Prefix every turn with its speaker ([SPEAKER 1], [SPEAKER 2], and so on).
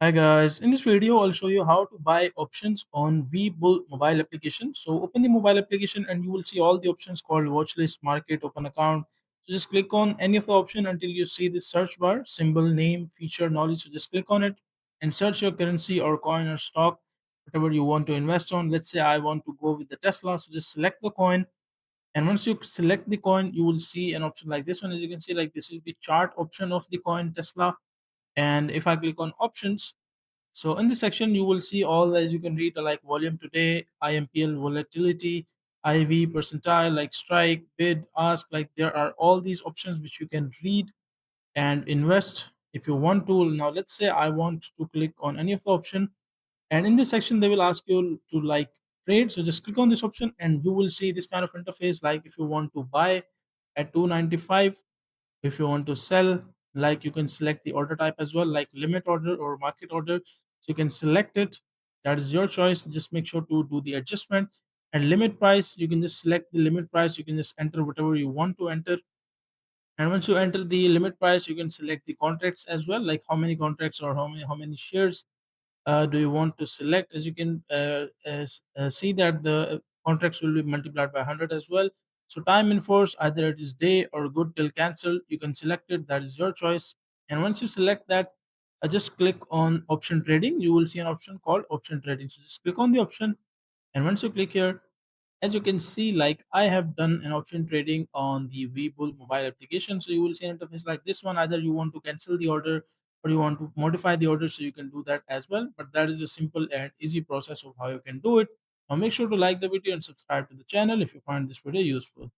[SPEAKER 1] Hi guys, in this video I'll show you how to buy options on Webull mobile application. So open the mobile application and you will see all the options called watchlist, market, open account. So just click on any of the option until you see the search bar, symbol, name, feature, knowledge. So just click on it and search your currency or coin or stock, whatever you want to invest on. Let's say I want to go with the Tesla. So just select the coin, and once you select the coin, you will see an option like this one. As you can see, like this is the chart option of the coin Tesla. And if I click on options, so in this section, you will see all, as you can read, like volume today, IMPL volatility, IV percentile, like strike, bid, ask. Like there are all these options which you can read and invest if you want to. Now let's say I want to click on any of the option, and in this section they will ask you to like trade. So just click on this option and you will see this kind of interface. Like if you want to buy at 295, if you want to sell, like you can select the order type as well, like limit order or market order. So you can select it. That is your choice. Just make sure to do the adjustment. And limit price, you can just select the limit price. You can just enter whatever you want to enter. And once you enter the limit price, you can select the contracts as well, like how many contracts or how many shares do you want to select. As you can see that the contracts will be multiplied by 100 as well. So time in force, either it is day or good till cancel, you can select it. That is your choice. And once you select that, just click on option trading. You will see an option called option trading. So just click on the option, and once you click here, as you can see, like I have done an option trading on the Webull mobile application. So you will see an interface like this one. Either you want to cancel the order or you want to modify the order, so you can do that as well. But that is a simple and easy process of how you can do it. Now make sure to like the video and subscribe to the channel if you find this video useful.